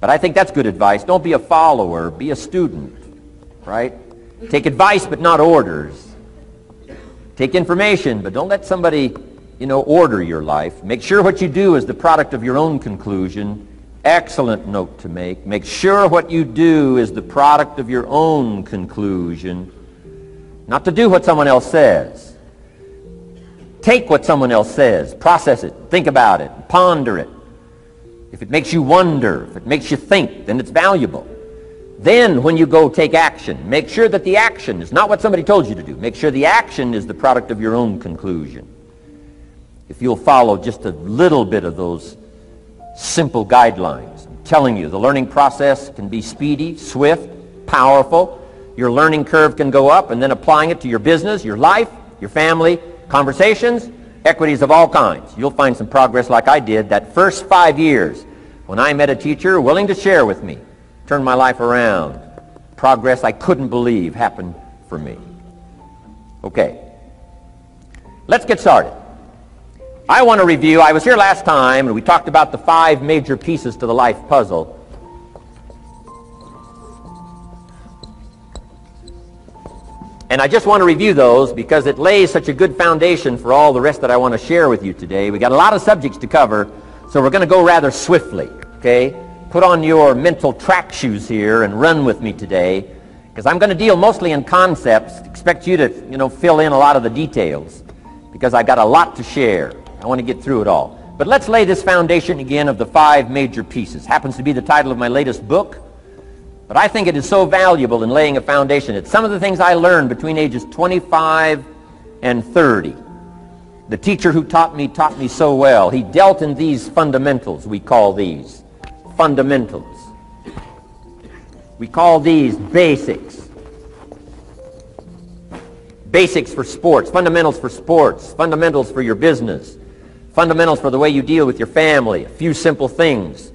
But I think that's good advice. Don't be a follower, be a student, right? Take advice but not orders. Take information, but don't let somebody, order your life. Make sure what you do is the product of your own conclusion. Excellent note to make. Make sure what you do is the product of your own conclusion. Not to do what someone else says. Take what someone else says, process it, think about it, ponder it. If it makes you wonder, if it makes you think, then it's valuable. Then when you go take action, make sure that the action is not what somebody told you to do. Make sure the action is the product of your own conclusion. If you'll follow just a little bit of those simple guidelines, I'm telling you, the learning process can be speedy, swift, powerful. Your learning curve can go up, and then applying it to your business, your life, your family, conversations, equities of all kinds. You'll find some progress like I did that first 5 years when I met a teacher willing to share with me, turned my life around. Progress I couldn't believe happened for me. Okay, let's get started. I want to review, I was here last time and we talked about the 5 major pieces to the life puzzle. And I just want to review those because it lays such a good foundation for all the rest that I want to share with you today. We got a lot of subjects to cover, so we're going to go rather swiftly, okay? Put on your mental track shoes here and run with me today, because I'm going to deal mostly in concepts. Expect you to, fill in a lot of the details, because I've got a lot to share. I want to get through it all. But let's lay this foundation again of the 5 major pieces. Happens to be the title of my latest book. But I think it is so valuable in laying a foundation. It's some of the things I learned between ages 25 and 30. The teacher who taught me so well. He dealt in these fundamentals, we call these. Fundamentals. We call these basics. Basics for sports, fundamentals for sports, fundamentals for your business, fundamentals for the way you deal with your family, a few simple things.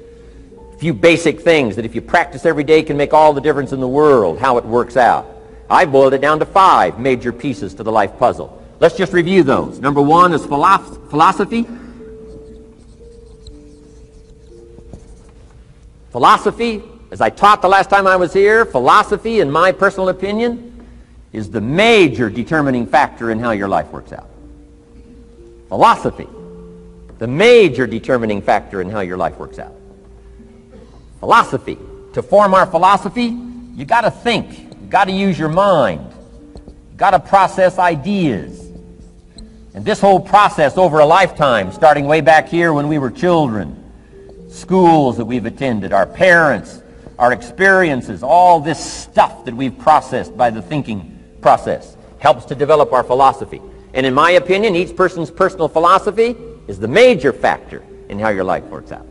Few basic things that if you practice every day can make all the difference in the world, how it works out. I boiled it down to 5 major pieces to the life puzzle. Let's just review those. Number 1 is philosophy. Philosophy, as I taught the last time I was here, philosophy, in my personal opinion, is the major determining factor in how your life works out. Philosophy, the major determining factor in how your life works out. Philosophy. To form our philosophy, you got to think. You got to use your mind. You got to process ideas. And this whole process over a lifetime, starting way back here when we were children, schools that we've attended, our parents, our experiences, all this stuff that we've processed by the thinking process helps to develop our philosophy. And in my opinion, each person's personal philosophy is the major factor in how your life works out.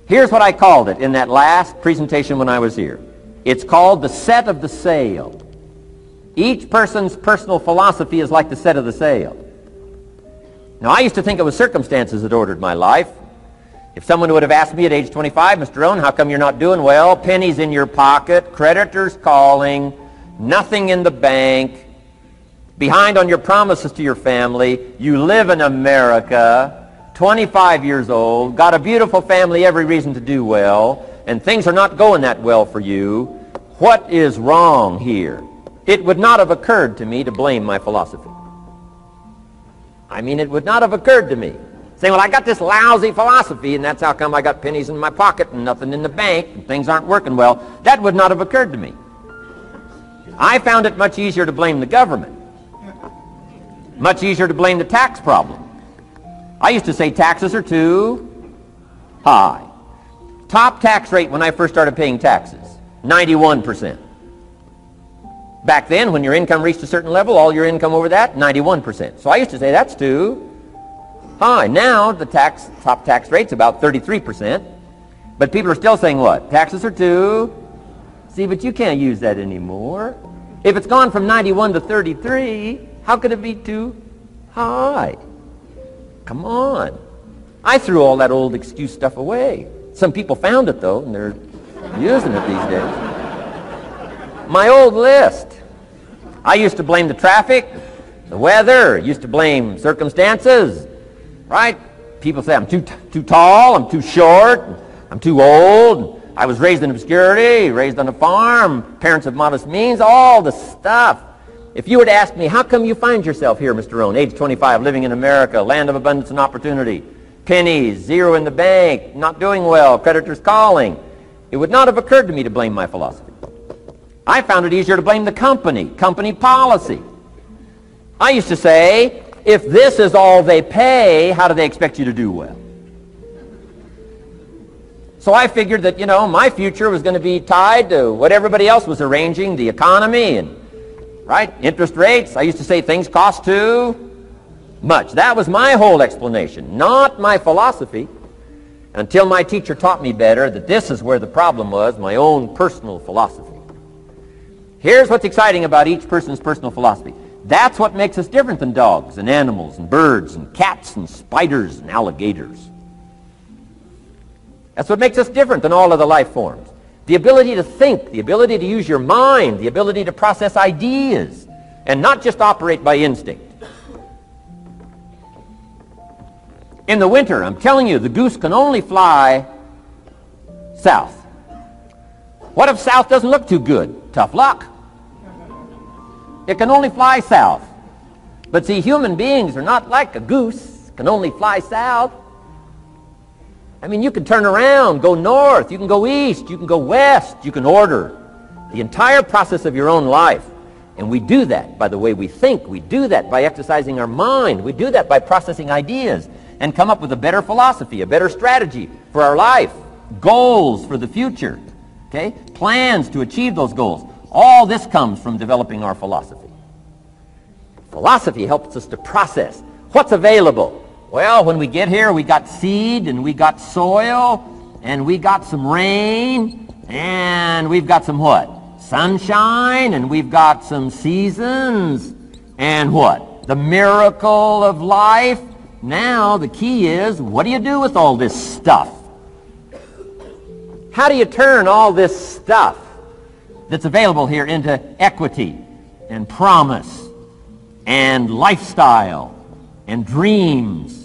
Here's what I called it in that last presentation when I was here. It's called the set of the sail. Each person's personal philosophy is like the set of the sail. Now, I used to think it was circumstances that ordered my life. If someone would have asked me at age 25, Mr. Rohn, how come you're not doing well? Pennies in your pocket, creditors calling, nothing in the bank, behind on your promises to your family, you live in America, 25 years old, got a beautiful family, every reason to do well, and things are not going that well for you. What is wrong here? It would not have occurred to me to blame my philosophy. I mean, it would not have occurred to me. Saying, well, I got this lousy philosophy, and that's how come I got pennies in my pocket and nothing in the bank, and things aren't working well. That would not have occurred to me. I found it much easier to blame the government. Much easier to blame the tax problem. I used to say taxes are too high. Top tax rate when I first started paying taxes, 91%. Back then, when your income reached a certain level, all your income over that, 91%. So I used to say that's too high. Now the top tax rate's about 33%. But people are still saying what? Taxes are too. See, but you can't use that anymore. If it's gone from 91 to 33, how could it be too high? Come on. I threw all that old excuse stuff away. Some people found it, though, and they're using it these days. My old list. I used to blame the traffic, the weather, used to blame circumstances, right? People say I'm too tall, I'm too short, I'm too old, I was raised in obscurity, raised on a farm, parents of modest means, all the stuff. If you were to ask me, how come you find yourself here, Mr. Rohn, age 25, living in America, land of abundance and opportunity, pennies, zero in the bank, not doing well, creditors calling, it would not have occurred to me to blame my philosophy. I found it easier to blame the company policy. I used to say, if this is all they pay, how do they expect you to do well? So I figured that, my future was going to be tied to what everybody else was arranging, the economy and, interest rates. I used to say things cost too much. That was my whole explanation, not my philosophy, until my teacher taught me better that this is where the problem was, my own personal philosophy. Here's what's exciting about each person's personal philosophy. That's what makes us different than dogs and animals and birds and cats and spiders and alligators. That's what makes us different than all other life forms. The ability to think, the ability to use your mind, the ability to process ideas, and not just operate by instinct. In the winter, I'm telling you, the goose can only fly south. What if south doesn't look too good? Tough luck. It can only fly south. But see, human beings are not like a goose, can only fly south. I mean, you can turn around, go north, you can go east, you can go west, you can order the entire process of your own life. And we do that by the way we think. We do that by exercising our mind. We do that by processing ideas and come up with a better philosophy, a better strategy for our life, goals for the future, okay? Plans to achieve those goals. All this comes from developing our philosophy. Philosophy helps us to process what's available. Well, when we get here, we got seed, and we got soil, and we got some rain, and we've got some what? Sunshine, and we've got some seasons, and what? The miracle of life. Now, the key is, what do you do with all this stuff? How do you turn all this stuff that's available here into equity and promise and lifestyle and dreams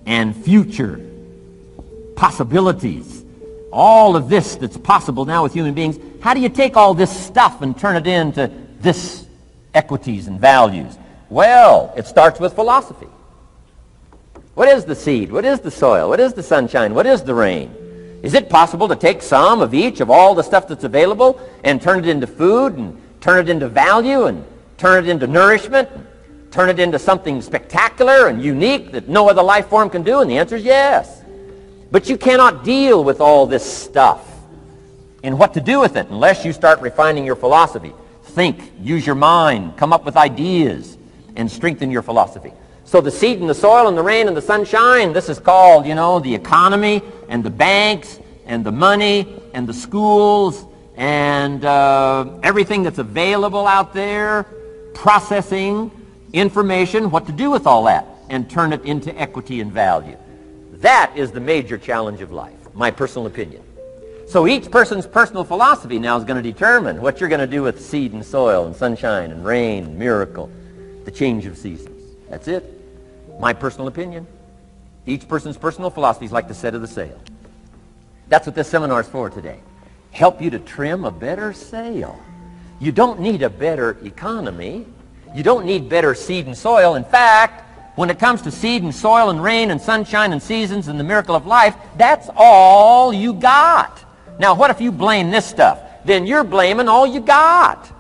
and future possibilities? All of this that's possible now with human beings, how do you take all this stuff and turn it into this equities and values? Well, it starts with philosophy. What is the seed? What is the soil? What is the sunshine? What is the rain? Is it possible to take some of each of all the stuff that's available and turn it into food and turn it into value and turn it into nourishment and turn it into something spectacular and unique that no other life form can do? And the answer is yes. But you cannot deal with all this stuff and what to do with it unless you start refining your philosophy. Think, use your mind, come up with ideas, and strengthen your philosophy. So the seed and the soil and the rain and the sunshine, this is called, the economy and the banks and the money and the schools and everything that's available out there, processing information, what to do with all that, and turn it into equity and value. That is the major challenge of life, my personal opinion. So each person's personal philosophy now is going to determine what you're going to do with seed and soil and sunshine and rain and miracle, the change of seasons. That's it. My personal opinion. Each person's personal philosophy is like the set of the sail. That's what this seminar is for today. Help you to trim a better sail. You don't need a better economy. You don't need better seed and soil. In fact, when it comes to seed and soil and rain and sunshine and seasons and the miracle of life, that's all you got. Now, what if you blame this stuff? Then you're blaming all you got.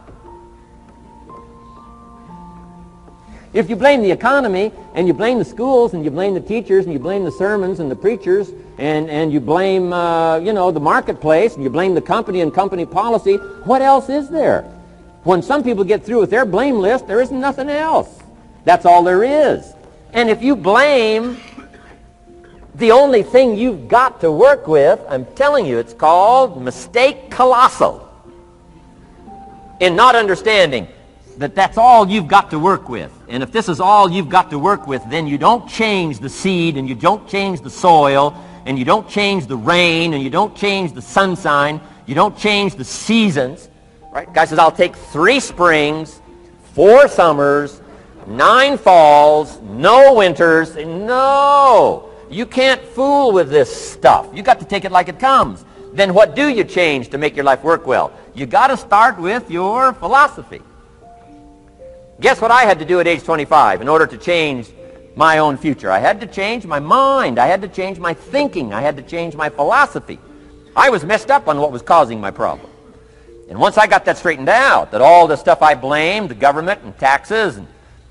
If you blame the economy, and you blame the schools, and you blame the teachers, and you blame the sermons and the preachers, and you blame, the marketplace, and you blame the company and company policy, what else is there? When some people get through with their blame list, there isn't nothing else. That's all there is. And if you blame the only thing you've got to work with, I'm telling you, it's called mistake colossal in not understanding that that's all you've got to work with. And if this is all you've got to work with, then you don't change the seed, and you don't change the soil, and you don't change the rain, and you don't change the sunshine, you don't change the seasons. Right? Guy says, I'll take 3 springs, 4 summers, 9 falls, no winters. No! You can't fool with this stuff. You got to take it like it comes. then what do you change to make your life work well? You got to start with your philosophy. Guess what I had to do at age 25 in order to change my own future? I had to change my mind. I had to change my thinking. I had to change my philosophy. I was messed up on what was causing my problem. And once I got that straightened out, that all the stuff I blamed, the government and taxes and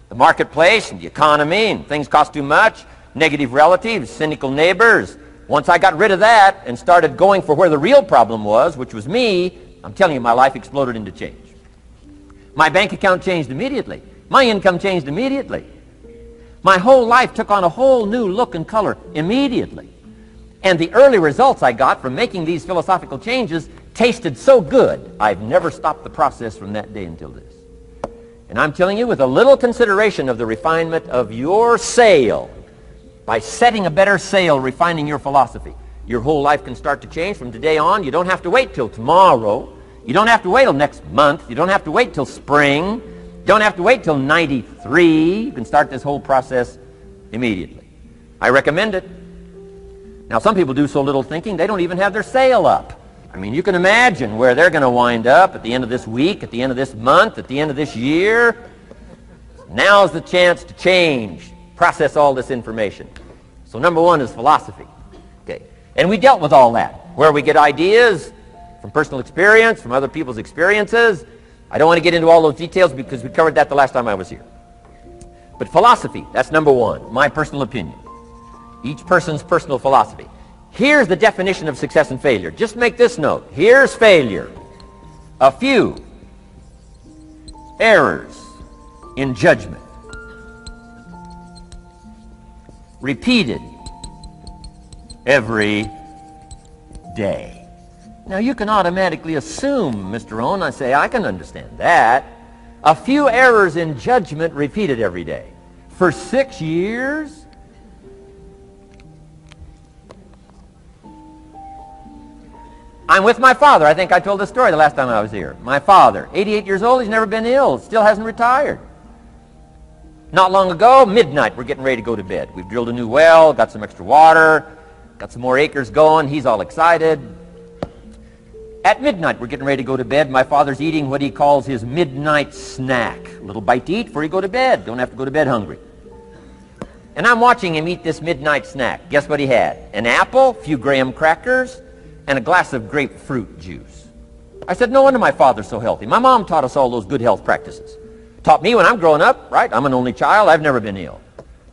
the marketplace and the economy and things cost too much, negative relatives, cynical neighbors, once I got rid of that and started going for where the real problem was, which was me, I'm telling you, my life exploded into change. My bank account changed immediately. My income changed immediately. My whole life took on a whole new look and color immediately. And the early results I got from making these philosophical changes tasted so good, I've never stopped the process from that day until this. And I'm telling you, with a little consideration of the refinement of your sail, by setting a better sail, refining your philosophy, your whole life can start to change from today on. You don't have to wait till tomorrow. You don't have to wait till next month. You don't have to wait till spring. You don't have to wait till 93. You can start this whole process immediately. I recommend it. Now, some people do so little thinking, they don't even have their sail up. I mean, you can imagine where they're going to wind up at the end of this week, at the end of this month, at the end of this year. Now's the chance to change, process all this information. So number one is philosophy. Okay. And we dealt with all that, where we get ideas from personal experience, from other people's experiences. I don't want to get into all those details because we covered that the last time I was here. But philosophy, that's number one, my personal opinion. Each person's personal philosophy. Here's the definition of success and failure. Just make this note. Here's failure. A few errors in judgment, repeated every day. Now you can automatically assume, Mr. Rohn, I say, I can understand that. A few errors in judgment repeated every day. For 6 years? I'm with my father. I think I told this story the last time I was here. My father, 88 years old, he's never been ill, still hasn't retired. Not long ago, midnight, we're getting ready to go to bed. We've drilled a new well, got some extra water, got some more acres going. He's all excited. At midnight, we're getting ready to go to bed. My father's eating what he calls his midnight snack. A little bite to eat before you go to bed. Don't have to go to bed hungry. And I'm watching him eat this midnight snack. Guess what he had? An apple, a few graham crackers, and a glass of grapefruit juice. I said, no wonder my father's so healthy. My mom taught us all those good health practices. Taught me when I'm growing up, right? I'm an only child. I've never been ill.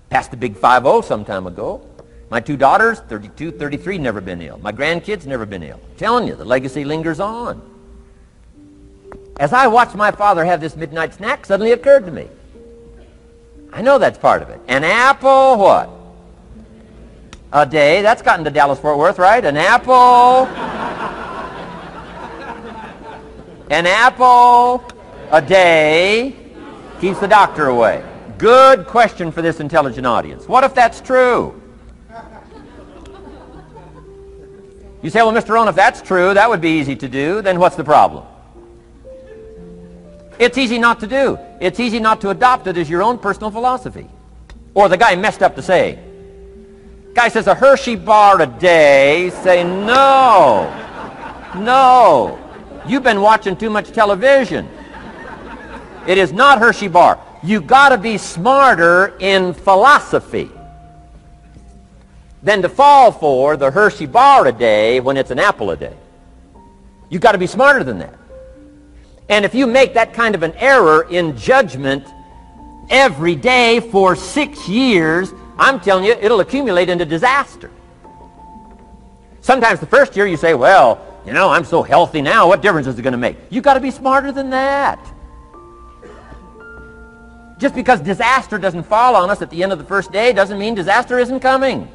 Passed the big 5-0 some time ago. My two daughters, 32, 33, never been ill. My grandkids, never been ill. I'm telling you, the legacy lingers on. As I watched my father have this midnight snack, suddenly it occurred to me. I know that's part of it. An apple, what? A day. That's gotten to Dallas-Fort Worth, right? An apple. An apple a day keeps the doctor away. Good question for this intelligent audience. What if that's true? You say, well, Mr. Rohn, if that's true, that would be easy to do. Then what's the problem? It's easy not to do. It's easy not to adopt it as your own personal philosophy. Or the guy messed up to say. Guy says a Hershey bar a day. Say, no. No. You've been watching too much television. It is not Hershey bar. You've got to be smarter in philosophy than to fall for the Hershey bar a day when it's an apple a day. You've got to be smarter than that. And if you make that kind of an error in judgment every day for 6 years, I'm telling you, it'll accumulate into disaster. Sometimes the first year you say, well, you know, I'm so healthy now, what difference is it going to make? You've got to be smarter than that. Just because disaster doesn't fall on us at the end of the first day doesn't mean disaster isn't coming.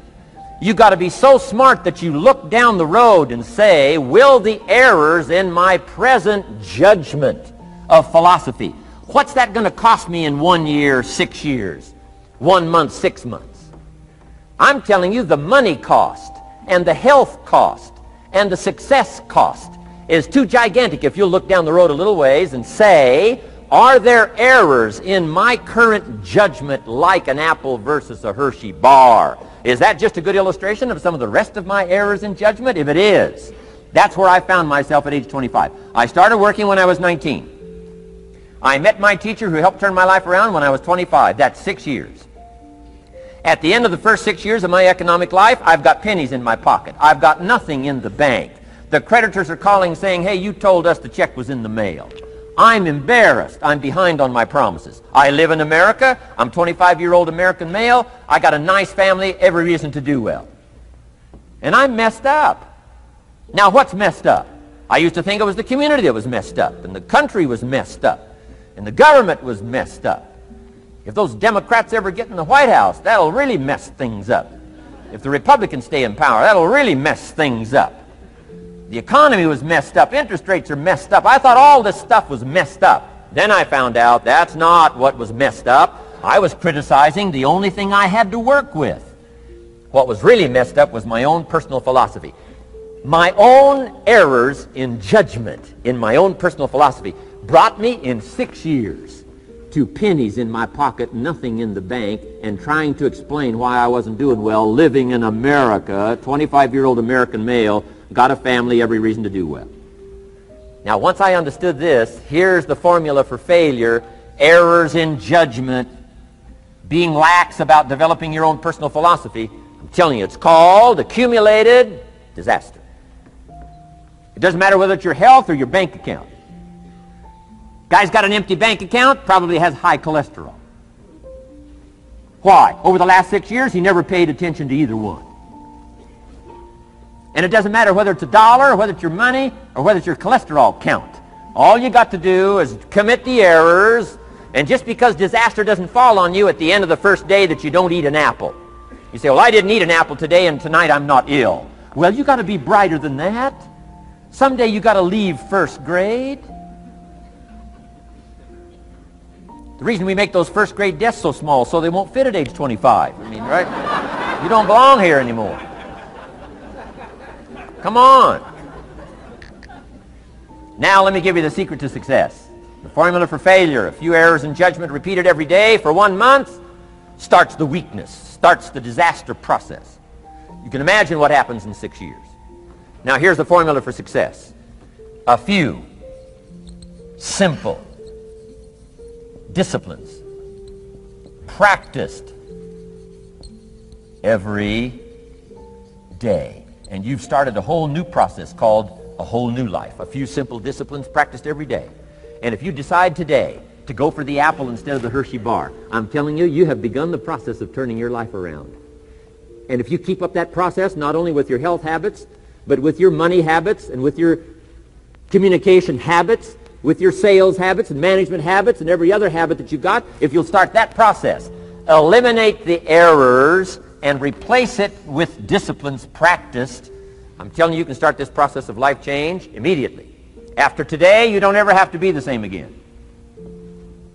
You've got to be so smart that you look down the road and say, will the errors in my present judgment of philosophy, what's that going to cost me in 1 year, 6 years, 1 month, 6 months? I'm telling you, the money cost and the health cost and the success cost is too gigantic if you'll look down the road a little ways and say, are there errors in my current judgment like an apple versus a Hershey bar? Is that just a good illustration of some of the rest of my errors in judgment? If it is, That's where I found myself at age 25. I started working when I was 19. I met my teacher who helped turn my life around when I was 25. That's 6 years. At the end of the first 6 years of my economic life, I've got pennies in my pocket. I've got nothing in the bank. The creditors are calling saying, hey, you told us the check was in the mail. I'm embarrassed. I'm behind on my promises. I live in America. I'm 25-year-old American male. I got a nice family, every reason to do well. And I'm messed up. Now, what's messed up? I used to think it was the community that was messed up, and the country was messed up, and the government was messed up. If those Democrats ever get in the White House, that'll really mess things up. If the Republicans stay in power, that'll really mess things up. The economy was messed up. Interest rates are messed up. I thought all this stuff was messed up. Then I found out that's not what was messed up. I was criticizing the only thing I had to work with. What was really messed up was my own personal philosophy. My own errors in judgment in my own personal philosophy brought me in 6 years to pennies in my pocket, nothing in the bank, and trying to explain why I wasn't doing well living in America, 25-year-old American male, got a family, every reason to do well. Now, once I understood this, here's the formula for failure: errors in judgment, being lax about developing your own personal philosophy. I'm telling you, it's called accumulated disaster. It doesn't matter whether it's your health or your bank account. Guy's got an empty bank account, probably has high cholesterol. Why? Over the last 6 years, he never paid attention to either one. And it doesn't matter whether it's a dollar, or whether it's your money, or whether it's your cholesterol count. All you got to do is commit the errors, and just because disaster doesn't fall on you at the end of the first day that you don't eat an apple. You say, well, I didn't eat an apple today, and tonight I'm not ill. Well, you got to be brighter than that. Someday you got to leave first grade. The reason we make those first grade desks so small so they won't fit at age 25. I mean, right? You don't belong here anymore. Come on. Now let me give you the secret to success. The formula for failure: a few errors in judgment repeated every day for 1 month starts the weakness, starts the disaster process. You can imagine what happens in 6 years. Now here's the formula for success: a few simple disciplines practiced every day. And you've started a whole new process called a whole new life. A few simple disciplines practiced every day. And if you decide today to go for the apple instead of the Hershey bar, I'm telling you, you have begun the process of turning your life around. And if you keep up that process, not only with your health habits, but with your money habits and with your communication habits, with your sales habits and management habits and every other habit that you've got, if you'll start that process, eliminate the errors and replace it with disciplines practiced, I'm telling you, you can start this process of life change immediately. After today, you don't ever have to be the same again.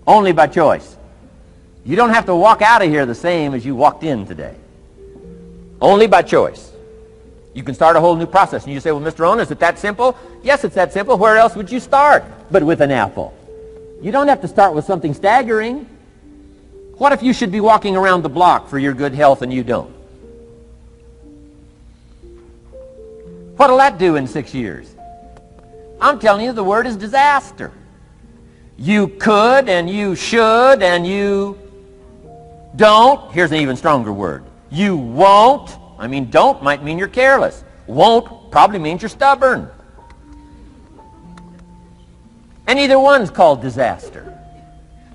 Only by choice. You don't have to walk out of here the same as you walked in today. Only by choice. You can start a whole new process. And you say, well, Mr. Rohn, is it that simple? Yes, it's that simple. Where else would you start but with an apple? You don't have to start with something staggering. What if you should be walking around the block for your good health and you don't? What'll that do in 6 years? I'm telling you, the word is disaster. You could and you should and you don't. Here's an even stronger word. You won't. I mean, don't might mean you're careless. Won't probably means you're stubborn. And either one's called disaster.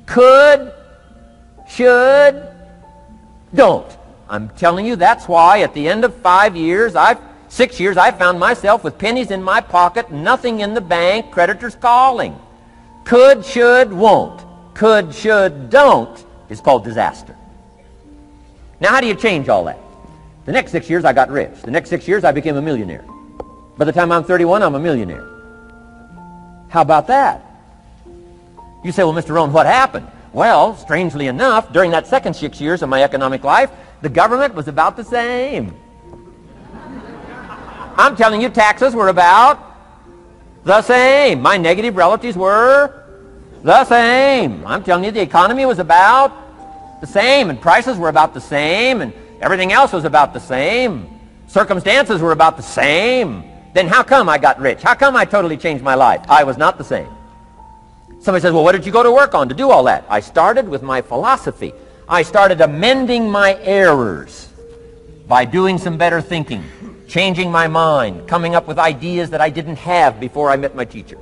Could, should, don't. I'm telling you, that's why at the end of 6 years, I found myself with pennies in my pocket, nothing in the bank, creditors calling. Could, should, won't. Could, should, don't is called disaster. Now, how do you change all that? The next 6 years, I got rich. The next 6 years, I became a millionaire. By the time I'm 31, I'm a millionaire. How about that? You say, well, Mr. Rohn, what happened? Well, strangely enough, during that second 6 years of my economic life, the government was about the same. I'm telling you, taxes were about the same. My negative relatives were the same. I'm telling you, the economy was about the same, and prices were about the same, and everything else was about the same. Circumstances were about the same. then how come I got rich? How come I totally changed my life? I was not the same. Somebody says, well, what did you go to work on to do all that? I started with my philosophy. I started amending my errors by doing some better thinking, changing my mind, coming up with ideas that I didn't have before I met my teacher.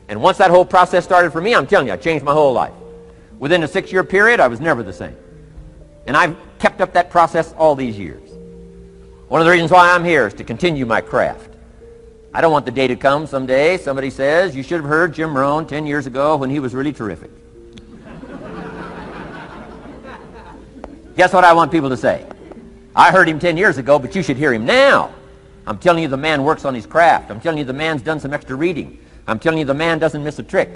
And once that whole process started for me, I'm telling you, I changed my whole life. Within a 6-year period, I was never the same. And I've kept up that process all these years. One of the reasons why I'm here is to continue my craft. I don't want the day to come someday somebody says, you should have heard Jim Rohn 10 years ago when he was really terrific. Guess what I want people to say? I heard him 10 years ago, but you should hear him now. I'm telling you the man works on his craft. I'm telling you the man's done some extra reading. I'm telling you the man doesn't miss a trick.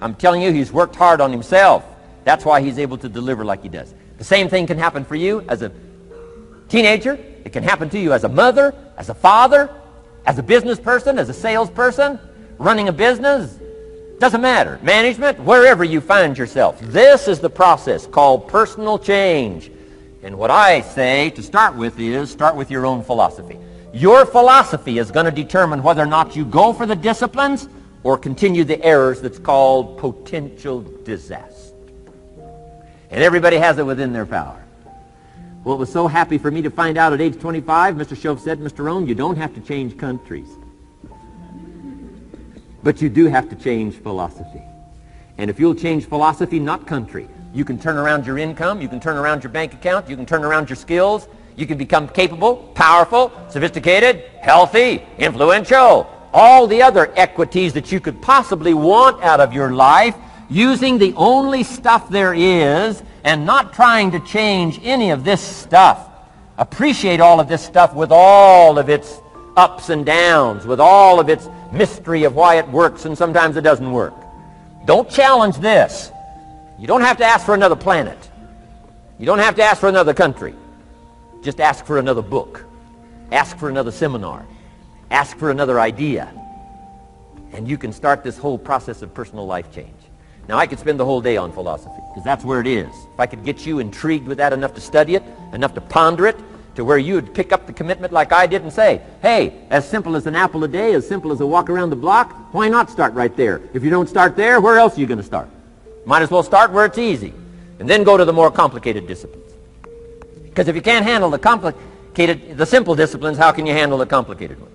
I'm telling you he's worked hard on himself. That's why he's able to deliver like he does. The same thing can happen for you as a teenager. It can happen to you as a mother, as a father, as a business person, as a salesperson, running a business. Doesn't matter. Management, wherever you find yourself. This is the process called personal change. And what I say to start with is start with your own philosophy. Your philosophy is going to determine whether or not you go for the disciplines or continue the errors that's called potential disaster. And everybody has it within their power. Well, it was so happy for me to find out at age 25, Mr. Shoaff said, Mr. Rohn, you don't have to change countries. But you do have to change philosophy. And if you'll change philosophy, not country, you can turn around your income, you can turn around your bank account, you can turn around your skills, you can become capable, powerful, sophisticated, healthy, influential, all the other equities that you could possibly want out of your life, using the only stuff there is and not trying to change any of this stuff. Appreciate all of this stuff with all of its ups and downs, with all of its mystery of why it works and sometimes it doesn't work. Don't challenge this. You don't have to ask for another planet. You don't have to ask for another country. Just ask for another book. Ask for another seminar. Ask for another idea. And you can start this whole process of personal life change. Now, I could spend the whole day on philosophy, because that's where it is. If I could get you intrigued with that enough to study it, enough to ponder it, to where you would pick up the commitment like I did and say, hey, as simple as an apple a day, as simple as a walk around the block, why not start right there? If you don't start there, where else are you going to start? Might as well start where it's easy, and then go to the more complicated disciplines. Because if you can't handle the simple disciplines, how can you handle the complicated ones?